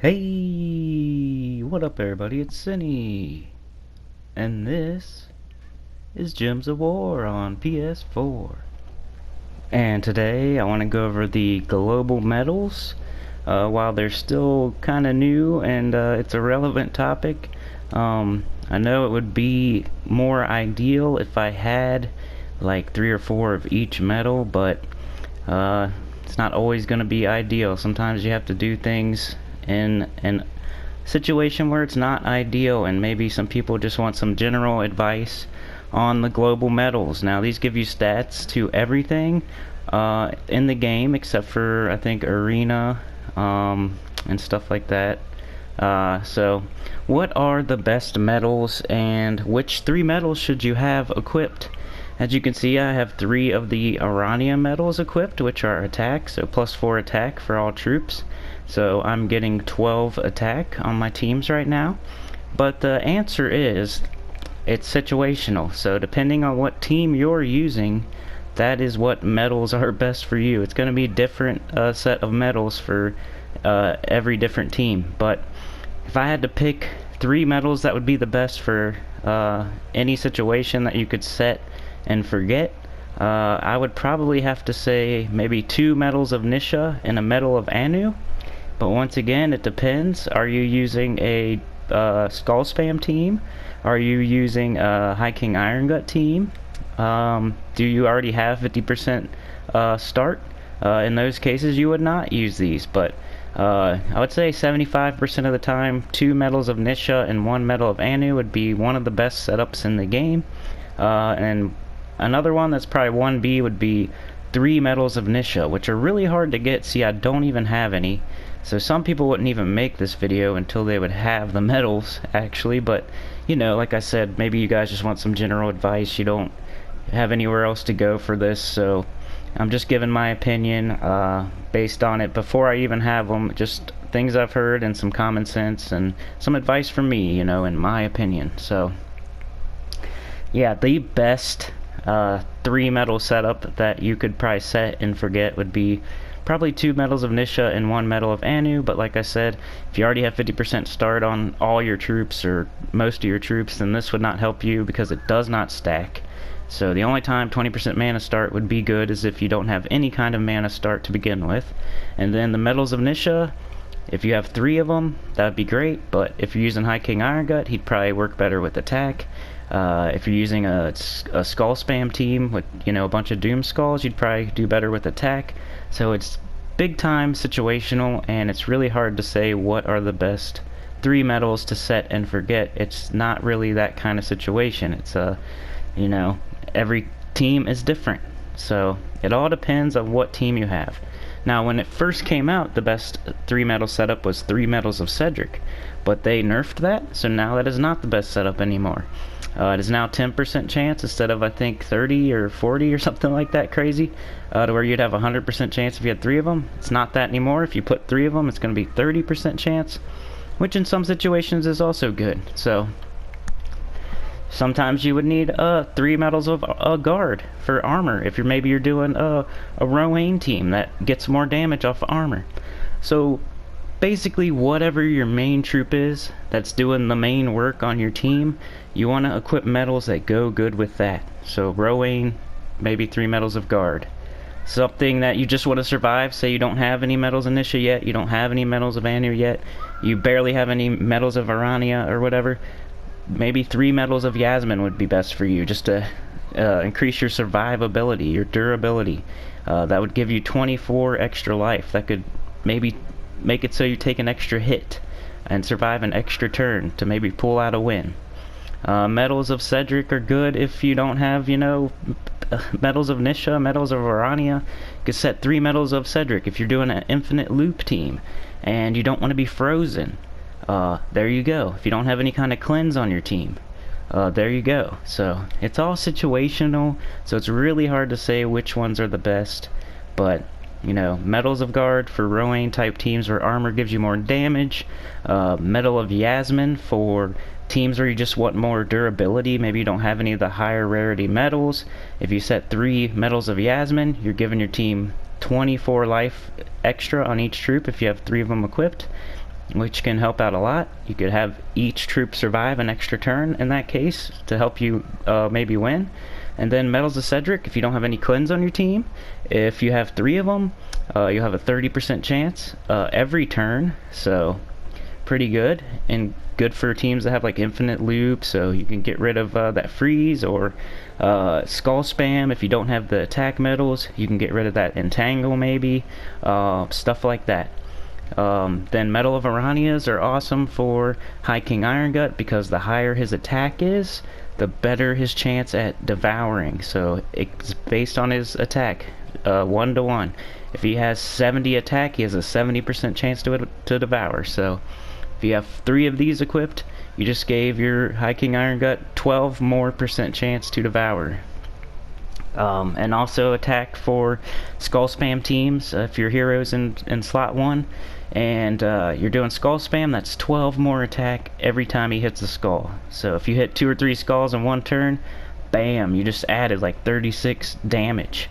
Hey, what up everybody, it's Sinny, and this is Gems of War on PS4. And today I want to go over the global medals, while they're still kind of new and it's a relevant topic. I know it would be more ideal if I had like 3 or 4 of each medal, but it's not always going to be ideal. Sometimes you have to do things in an situation where it's not ideal, and maybe some people just want some general advice on the global medals. Now these give you stats to everything in the game except for I think arena and stuff like that. So what are the best medals and which 3 medals should you have equipped? As you can see, I have 3 of the Arania medals equipped, which are attack, so +4 attack for all troops. So I'm getting 12 attack on my teams right now. But the answer is, it's situational. So depending on what team you're using, that is what medals are best for you. It's going to be different set of medals for every different team. But if I had to pick 3 medals that would be the best for any situation that you could set and forget, I would probably have to say maybe 2 medals of Nisha and a medal of Anu. But once again, it depends. Are you using a Skull Spam team? Are you using a High King Iron Gut team? Do you already have 50% start? In those cases, you would not use these. But I would say 75% of the time, 2 medals of Nisha and 1 medal of Anu would be one of the best setups in the game. And another one that's probably 1B would be 3 medals of Nisha, which are really hard to get. See, I don't even have any. So some people wouldn't even make this video until they would have the medals, actually. But, you know, like I said, maybe you guys just want some general advice. You don't have anywhere else to go for this, so I'm just giving my opinion based on it before I even have them. Just things I've heard and some common sense and some advice from me, you know, in my opinion. So, yeah, the best 3 medal setup that you could probably set and forget would be probably 2 medals of Nisha and 1 medal of Anu. But like I said, if you already have 50% start on all your troops or most of your troops, then this would not help you because it does not stack. So the only time 20% mana start would be good is if you don't have any kind of mana start to begin with. And then the medals of Nisha, if you have 3 of them, that would be great. But if you're using High King Iron Gut, he'd probably work better with attack. If you're using a Skull Spam team with, you know, a bunch of Doom Skulls, you'd probably do better with attack. So it's big time situational, and it's really hard to say what are the best 3 medals to set and forget. It's not really that kind of situation. It's you know, every team is different. So it all depends on what team you have. Now, when it first came out, the best 3 medal setup was 3 medals of Cedric, but they nerfed that, so now that is not the best setup anymore. It is now 10% chance instead of I think 30 or 40 or something like that crazy, to where you'd have 100% chance if you had 3 of them. It's not that anymore. If you put 3 of them, it's going to be 30% chance, which in some situations is also good. So sometimes you would need 3 medals of guard for armor if you're doing a Rowan team that gets more damage off armor. So basically, whatever your main troop is that's doing the main work on your team, you want to equip medals that go good with that. So Rowan, maybe 3 medals of guard. Something that you just want to survive, say you don't have any medals of Nisha yet, you don't have any medals of Anu yet, you barely have any medals of Arania or whatever, maybe 3 medals of Yasmin would be best for you, just to increase your survivability, your durability. That would give you 24 extra life. That could maybe make it so you take an extra hit and survive an extra turn to maybe pull out a win. Medals of Cedric are good if you don't have, you know, medals of Nisha, medals of Arania. You could set 3 medals of Cedric if you're doing an infinite loop team and you don't want to be frozen. There you go. If you don't have any kind of cleanse on your team, there you go. So it's all situational, so it's really hard to say which ones are the best. But, you know, medals of guard for Rowan type teams where armor gives you more damage. Medal of Yasmin for teams where you just want more durability. Maybe you don't have any of the higher rarity medals. If you set 3 medals of Yasmin, you're giving your team 24 life extra on each troop if you have 3 of them equipped. which can help out a lot. You could have each troop survive an extra turn in that case to help you maybe win. And then Medals of Cedric, if you don't have any cleanse on your team, if you have 3 of them, you'll have a 30% chance every turn, so pretty good, and good for teams that have like infinite loop, so you can get rid of that freeze, or skull spam if you don't have the attack medals. You can get rid of that entangle maybe, stuff like that. Then Medal of Aranias are awesome for High King Iron Gut, because the higher his attack is, the better his chance at devouring. So it's based on his attack, 1 to 1. If he has 70 attack, he has a 70% chance to devour. So if you have 3 of these equipped, you just gave your High King Iron Gut 12% more chance to devour. And also attack for skull spam teams. If your hero's in slot 1 and you're doing skull spam, that's 12 more attack every time he hits a skull. So if you hit 2 or 3 skulls in 1 turn, bam, you just added like 36 damage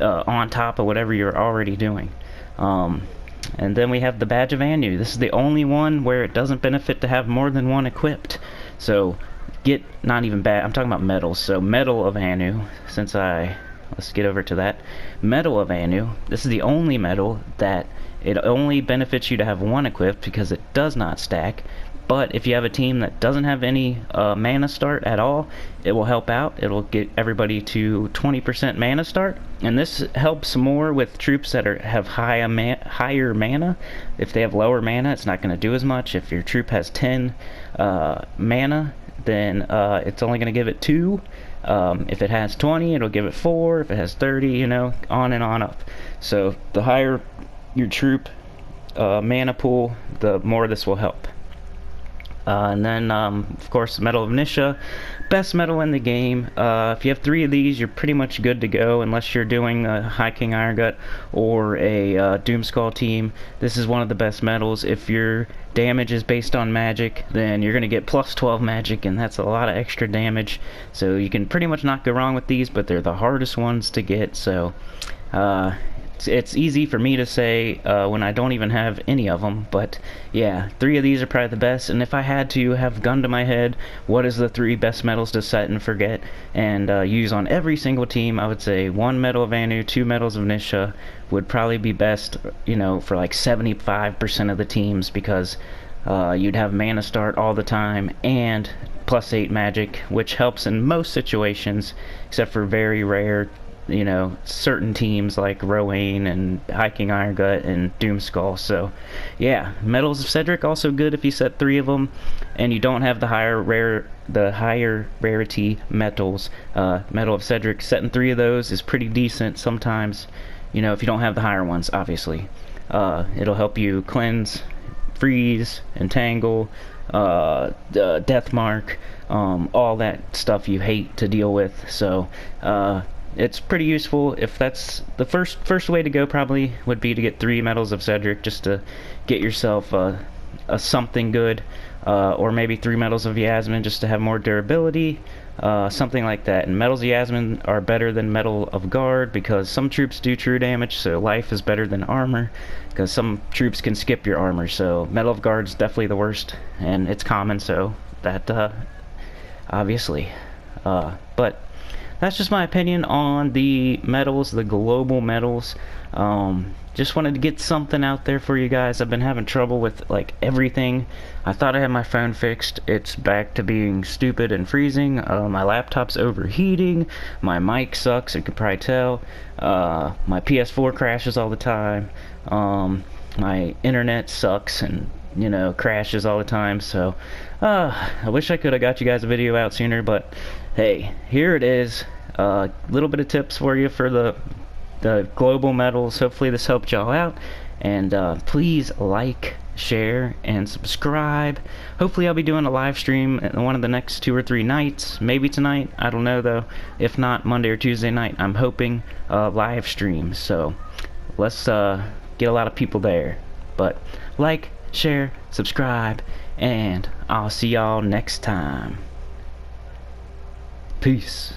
on top of whatever you're already doing. And then we have the Badge of Anu. This is the only one where it doesn't benefit to have more than 1 equipped. So not even bad, I'm talking about medals. So Medal of Anu, let's get over to that. Medal of Anu, this is the only medal that it only benefits you to have 1 equipped, because it does not stack. But if you have a team that doesn't have any mana start at all, it will help out. It'll get everybody to 20% mana start, and this helps more with troops that have higher mana. If they have lower mana, it's not going to do as much. If your troop has 10 mana, then it's only going to give it 2. If it has 20, it'll give it 4. If it has 30, you know, on and on up. So the higher your troop mana pool, the more this will help. And then, of course, Medal of Nisha, best medal in the game. If you have 3 of these, you're pretty much good to go, unless you're doing a High King Iron Gut or a Doomskull team. This is one of the best medals. If your damage is based on magic, then you're going to get plus 12 magic, and that's a lot of extra damage. So you can pretty much not go wrong with these, but they're the hardest ones to get. So it's easy for me to say when I don't even have any of them, but yeah, 3 of these are probably the best. And if I had to have gun to my head, what is the 3 best medals to set and forget and use on every single team, I would say 1 Medal of Anu, 2 Medals of Nisha would probably be best, you know, for like 75% of the teams, because you'd have mana start all the time and plus 8 magic, which helps in most situations, except for very rare, you know, certain teams like Rowan and High King Iron Gut and Doomskull. So yeah, Medals of Cedric also good if you set 3 of them and you don't have the higher rarity metals. Medal of Cedric, setting 3 of those is pretty decent sometimes, you know, if you don't have the higher ones, obviously. It'll help you cleanse, freeze, entangle, death mark, all that stuff you hate to deal with. So it's pretty useful. If that's the first way to go, probably would be to get 3 Medals of Cedric, just to get yourself a something good, or maybe 3 Medals of Yasmin just to have more durability, something like that. And Medals of Yasmin are better than Medal of Guard, because some troops do true damage, so life is better than armor, because some troops can skip your armor. So Medal of Guard's definitely the worst, and it's common, so that obviously. But that's just my opinion on the medals, the global medals. Just wanted to get something out there for you guys. I've been having trouble with like everything. I thought I had my phone fixed. It's back to being stupid and freezing. My laptop's overheating. My mic sucks, you could probably tell. My PS4 crashes all the time. My internet sucks and, you know, crashes all the time. So I wish I could have got you guys a video out sooner, but hey, here it is. A little bit of tips for you for the global medals. Hopefully this helped y'all out, and please like, share, and subscribe. Hopefully I'll be doing a live stream one of the next 2 or 3 nights, maybe tonight, I don't know though. If not, Monday or Tuesday night, I'm hoping live stream. So let's get a lot of people there. But like, share, subscribe, and I'll see y'all next time. Peace.